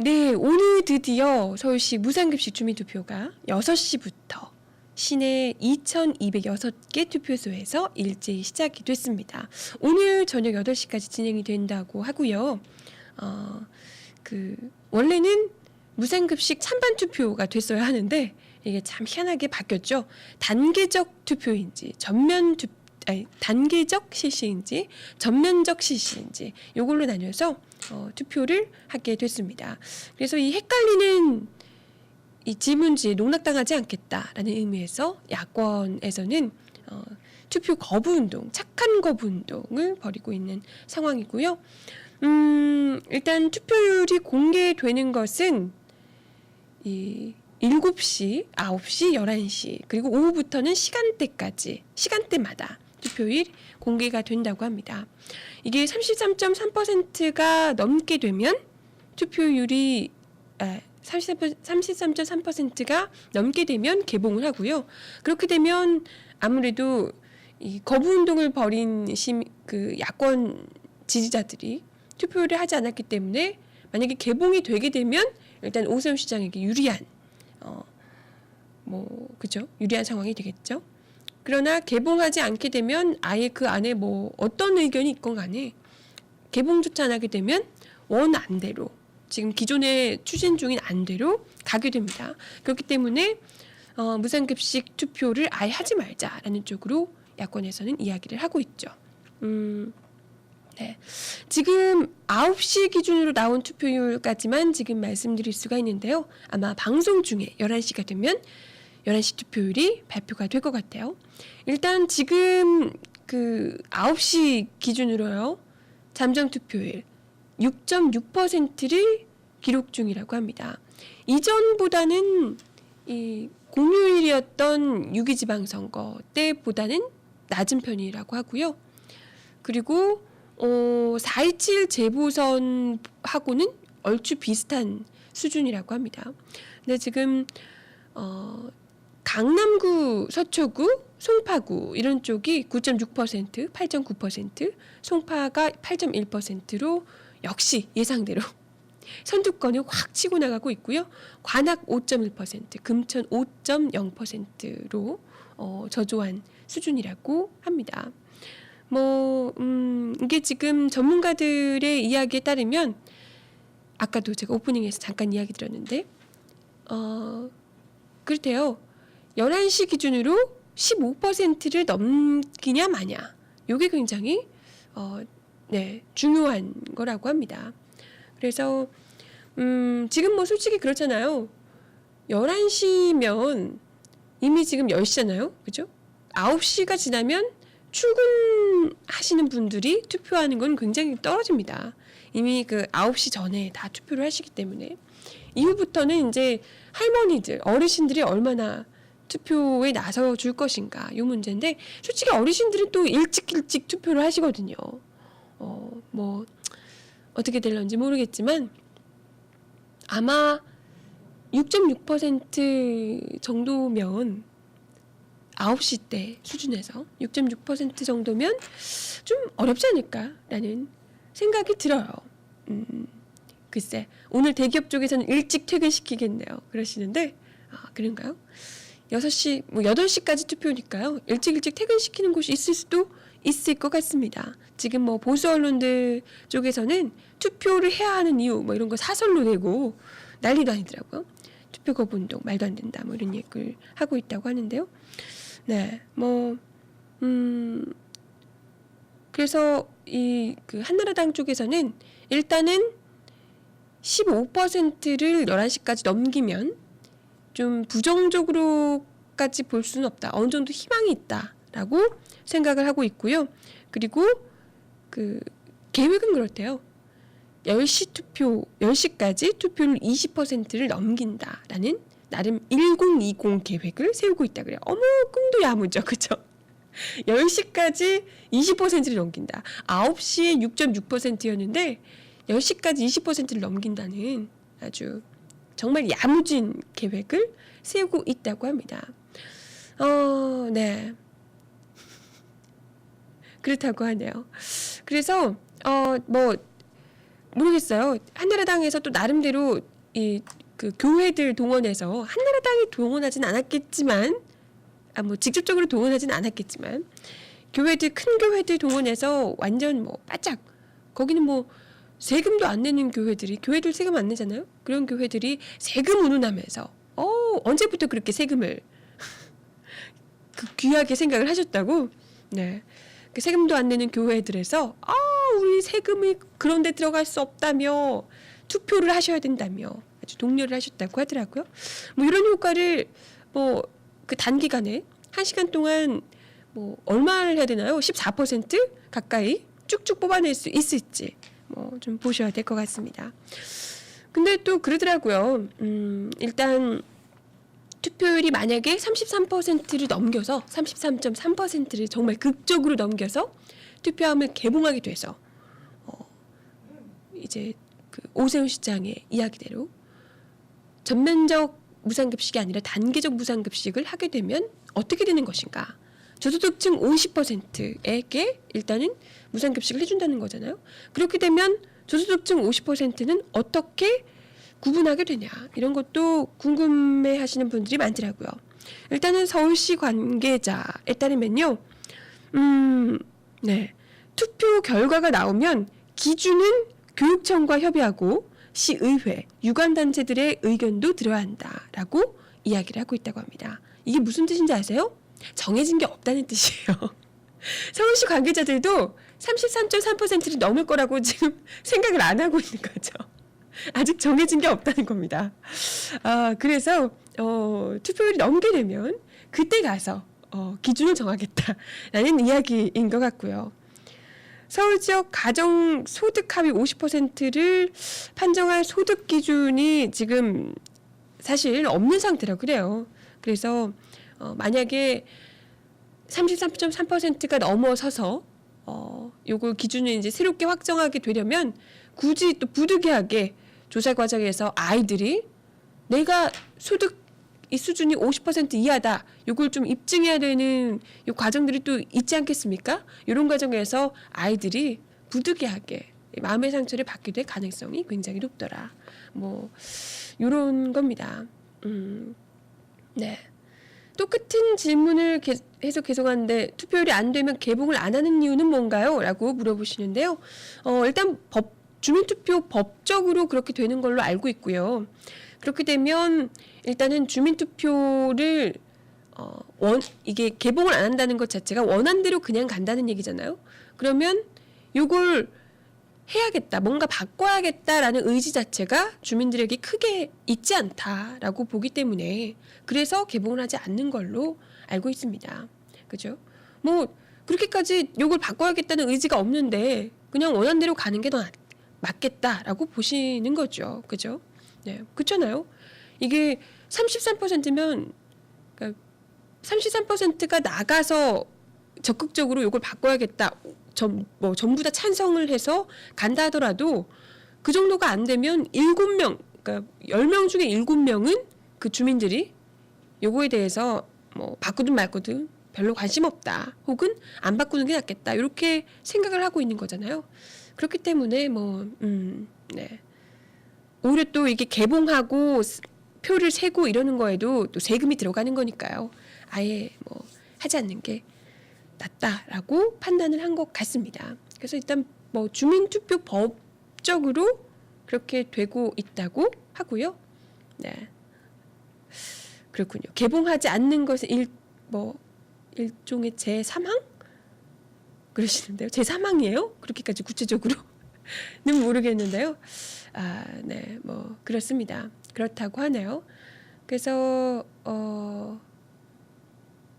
네, 오늘 드디어 서울시 무상급식 주민투표가 6시부터 시내 2,206개 투표소에서 일제히 시작이 됐습니다. 오늘 저녁 8시까지 진행이 된다고 하고요. 원래는 무상급식 찬반 투표가 됐어야 하는데 이게 참 희한하게 바뀌었죠. 단계적 투표인지 단계적 실시인지 전면적 실시인지 이걸로 나뉘어서 투표를 하게 됐습니다. 그래서 이 헷갈리는 이 지문지에 농락당하지 않겠다라는 의미에서 야권에서는 투표 거부운동, 착한 거부운동을 벌이고 있는 상황이고요. 일단 투표율이 공개되는 것은 이 7시, 9시, 11시 그리고 오후부터는 시간대마다 투표율 공개가 된다고 합니다. 이게 33.3%가 넘게 되면 투표율이 33.3%가 넘게 되면 개봉을 하고요. 그렇게 되면 아무래도 이 거부운동을 벌인 야권 지지자들이 투표를 하지 않았기 때문에 만약에 개봉이 되게 되면 일단 오세훈 시장에게 유리한 유리한 상황이 되겠죠. 그러나 개봉하지 않게 되면 아예 그 안에 어떤 의견이 있건 간에 개봉조차 안 하게 되면 원안대로 지금 기존에 추진 중인 안대로 가게 됩니다. 그렇기 때문에 무상급식 투표를 아예 하지 말자라는 쪽으로 야권에서는 이야기를 하고 있죠. 네. 지금 9시 기준으로 나온 투표율까지만 지금 말씀드릴 수가 있는데요. 아마 방송 중에 11시가 되면 11시 투표율이 발표가 될 것 같아요. 일단 지금 9시 기준으로요. 잠정 투표율 6.6%를 기록 중이라고 합니다. 이전보다는 이 공휴일이었던 6.2 지방선거 때보다는 낮은 편이라고 하고요. 그리고 4.27 재보선하고는 얼추 비슷한 수준이라고 합니다. 근데 지금 강남구, 서초구, 송파구 이런 쪽이 9.6%, 8.9%, 송파가 8.1%로 역시 예상대로 선두권을 확 치고 나가고 있고요. 관악 5.1%, 금천 5.0%로 저조한 수준이라고 합니다. 이게 지금 전문가들의 이야기에 따르면 아까도 제가 오프닝에서 잠깐 이야기 드렸는데 그렇대요. 11시 기준으로 15%를 넘기냐 마냐. 이게 굉장히 중요한 거라고 합니다. 그래서 지금 솔직히 그렇잖아요. 11시면 이미 지금 10시잖아요. 그죠? 9시가 지나면 출근하시는 분들이 투표하는 건 굉장히 떨어집니다. 이미 9시 전에 다 투표를 하시기 때문에 이후부터는 이제 할머니들, 어르신들이 얼마나 투표에 나서 줄 것인가 이 문제인데 솔직히 어르신들은 또 일찍 투표를 하시거든요. 어떻게 될런지 모르겠지만 아마 6.6% 정도면 9시 때 수준에서 6.6% 정도면 좀 어렵지 않을까라는 생각이 들어요. 글쎄 오늘 대기업 쪽에서는 일찍 퇴근시키겠네요. 그러시는데 그런가요? 6시, 8시까지 투표니까요. 일찍 퇴근시키는 곳이 있을 수도 있을 것 같습니다. 지금 보수 언론들 쪽에서는 투표를 해야 하는 이유 이런 거 사설로 내고 난리도 아니더라고요. 투표 거부 운동 말도 안 된다 이런 얘기를 하고 있다고 하는데요. 네, 그래서 한나라당 쪽에서는 일단은 15%를 11시까지 넘기면 좀 부정적으로까지 볼 수는 없다. 어느 정도 희망이 있다라고 생각을 하고 있고요. 그리고 계획은 그렇대요. 10시까지 투표율 20%를 넘긴다라는 나름 1020 계획을 세우고 있다 그래요. 어머, 꿈도 야무져. 그죠? 10시까지 20%를 넘긴다. 9시에 6.6%였는데 10시까지 20%를 넘긴다는 아주 정말 야무진 계획을 세우고 있다고 합니다. 네. 그렇다고 하네요. 그래서 모르겠어요. 한나라당에서 또 나름대로 이 그 교회들 동원해서 한나라당이 동원하진 않았겠지만 뭐 직접적으로 동원하진 않았겠지만 교회들 큰 교회들 동원해서 완전 뭐 바짝 거기는 뭐 세금도 안 내는 교회들 세금 안 내잖아요. 그런 교회들이 세금 운운하면서 언제부터 그렇게 세금을 그 귀하게 생각을 하셨다고? 네. 그 세금도 안 내는 교회들에서 우리 세금이 그런 데 들어갈 수 없다며 투표를 하셔야 된다며 아주 독려를 하셨다고 하더라고요. 뭐 이런 효과를 뭐 그 단기간에 1시간 동안 뭐 얼마를 해야 되나요? 14% 가까이 쭉쭉 뽑아낼 수 있을지 뭐 좀 보셔야 될 것 같습니다. 근데 또 그러더라고요. 일단 투표율이 만약에 33%를 넘겨서 33.3%를 정말 극적으로 넘겨서 투표함을 개봉하게 돼서 이제 그 오세훈 시장의 이야기대로 전면적 무상급식이 아니라 단계적 무상급식을 하게 되면 어떻게 되는 것인가? 저소득층 50%에게 일단은 무상급식을 해준다는 거잖아요. 그렇게 되면 저소득층 50%는 어떻게 구분하게 되냐 이런 것도 궁금해하시는 분들이 많더라고요. 일단은 서울시 관계자에 따르면요, 네, 투표 결과가 나오면 기준은 교육청과 협의하고 시의회, 유관단체들의 의견도 들어야 한다라고 이야기를 하고 있다고 합니다. 이게 무슨 뜻인지 아세요? 정해진 게 없다는 뜻이에요. 서울시 관계자들도 33.3%를 넘을 거라고 지금 생각을 안 하고 있는 거죠. 아직 정해진 게 없다는 겁니다. 그래서 투표율이 넘게 되면 그때 가서 기준을 정하겠다라는 이야기인 것 같고요. 서울 지역 가정 소득 하위 50%를 판정할 소득 기준이 지금 사실 없는 상태라고 그래요. 그래서 만약에 33.3%가 넘어서서 요걸 기준을 이제 새롭게 확정하게 되려면 굳이 또 부득이하게 조사 과정에서 아이들이 내가 소득 이 수준이 50% 이하다. 요걸 좀 입증해야 되는 요 과정들이 또 있지 않겠습니까? 이런 과정에서 아이들이 부득이하게 마음의 상처를 받게 될 가능성이 굉장히 높더라. 뭐 요런 겁니다. 네. 똑같은 질문을 계속하는데 투표율이 안 되면 개봉을 안 하는 이유는 뭔가요? 라고 물어보시는데요. 일단 주민투표 법적으로 그렇게 되는 걸로 알고 있고요. 그렇게 되면 일단은 주민투표를 이게 개봉을 안 한다는 것 자체가 원한대로 그냥 간다는 얘기잖아요. 그러면 요걸 해야겠다, 뭔가 바꿔야겠다라는 의지 자체가 주민들에게 크게 있지 않다라고 보기 때문에 그래서 개봉을 하지 않는 걸로 알고 있습니다. 그죠? 뭐 그렇게까지 요걸 바꿔야겠다는 의지가 없는데 그냥 원한대로 가는 게 더 맞겠다라고 보시는 거죠. 그죠? 네, 그렇잖아요. 이게 33%면 그러니까 33%가 나가서 적극적으로 이걸 바꿔야겠다. 전부 다 찬성을 해서 간다 하더라도 그 정도가 안 되면 7명, 그러니까 10명 중에 7명은 그 주민들이 요거에 대해서 뭐 바꾸든 말거든 별로 관심 없다. 혹은 안 바꾸는 게 낫겠다. 이렇게 생각을 하고 있는 거잖아요. 그렇기 때문에 네. 오히려 또 이게 개봉하고 표를 세고 이러는 거에도 또 세금이 들어가는 거니까요. 아예 뭐 하지 않는 게 낫다라고 판단을 한 것 같습니다. 그래서 일단 뭐 주민투표 법적으로 그렇게 되고 있다고 하고요. 네, 그렇군요. 개봉하지 않는 것은 일종의 제3항 그러시는데요. 제3항이에요? 그렇게까지 구체적으로는 모르겠는데요. 네, 뭐 그렇습니다. 그렇다고 하네요. 그래서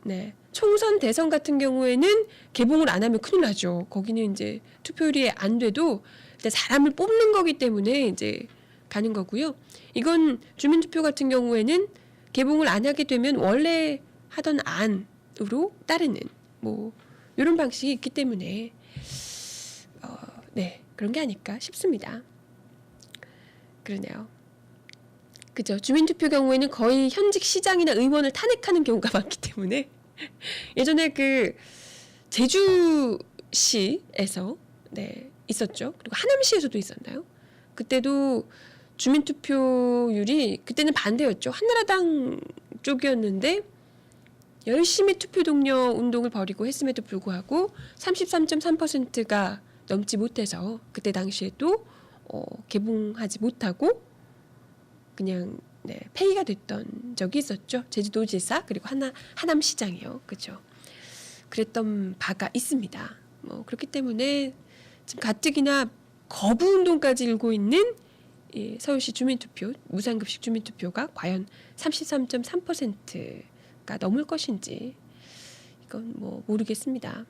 네, 총선 대선 같은 경우에는 개봉을 안 하면 큰일 나죠. 거기는 이제 투표율이 안 돼도 일단 사람을 뽑는 거기 때문에 이제 가는 거고요. 이건 주민투표 같은 경우에는 개봉을 안 하게 되면 원래 하던 안으로 따르는 뭐 이런 방식이 있기 때문에 네, 그런 게 아닐까 싶습니다. 그러네요. 그죠. 주민투표 경우에는 거의 현직 시장이나 의원을 탄핵하는 경우가 많기 때문에 예전에 그 제주시에서 네, 있었죠. 그리고 하남시에서도 있었나요? 그때도 주민투표율이 그때는 반대였죠. 한나라당 쪽이었는데 열심히 투표 동료 운동을 벌이고 했음에도 불구하고 33.3%가 넘지 못해서 그때 당시에도 개봉하지 못하고 그냥 폐기가 됐던 적이 있었죠. 제주도지사 그리고 하남시장이요. 그죠. 그랬던 바가 있습니다. 그렇기 때문에 지금 가뜩이나 거부 운동까지 일고 있는 서울시 주민투표, 무상급식 주민투표가 과연 33.3%가 넘을 것인지 이건 모르겠습니다.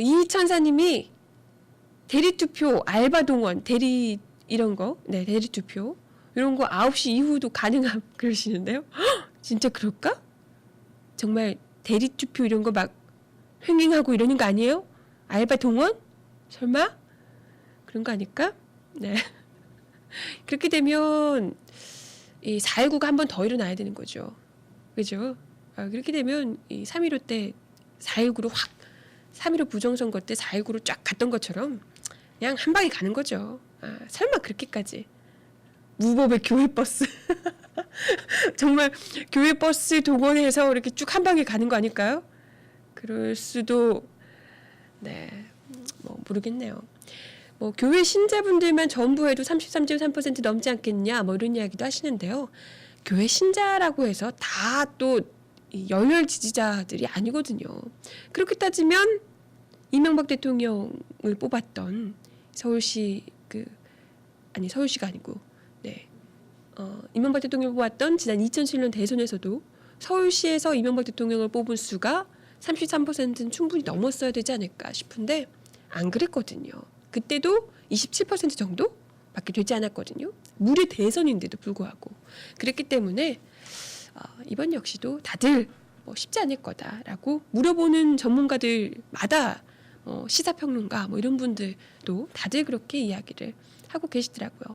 이천사님이 대리투표, 알바동원, 대리 이런 거, 대리투표 이런 거 9시 이후도 가능함 그러시는데요. 헉, 진짜 그럴까? 정말 대리투표 이런 거 막 횡행하고 이러는 거 아니에요? 알바동원? 설마? 그런 거 아닐까? 네. 그렇게 되면 이 4.19가 한 번 더 일어나야 되는 거죠. 그죠? 그렇게 되면 이 3.15 때 4.19로 확 3.15 부정선거 때 4.19로 쫙 갔던 것처럼 그냥 한 방에 가는 거죠. 설마 그렇게까지 무법의 교회버스 정말 교회버스 동원해서 이렇게 쭉 한 방에 가는 거 아닐까요? 그럴 수도 모르겠네요. 교회 신자분들만 전부 해도 33.3% 넘지 않겠냐 이런 이야기도 하시는데요. 교회 신자라고 해서 다 또 열혈 지지자들이 아니거든요. 그렇게 따지면 이명박 대통령을 뽑았던 서울시가 아니고 이명박 대통령을 뽑았던 지난 2007년 대선에서도 서울시에서 이명박 대통령을 뽑은 수가 33%는 충분히 넘었어야 되지 않을까 싶은데 안 그랬거든요. 그때도 27% 정도밖에 되지 않았거든요. 무려 대선인데도 불구하고. 그랬기 때문에 이번 역시도 다들 쉽지 않을 거다라고 물어보는 전문가들마다 시사평론가 이런 분들도 다들 그렇게 이야기를 하고 계시더라고요.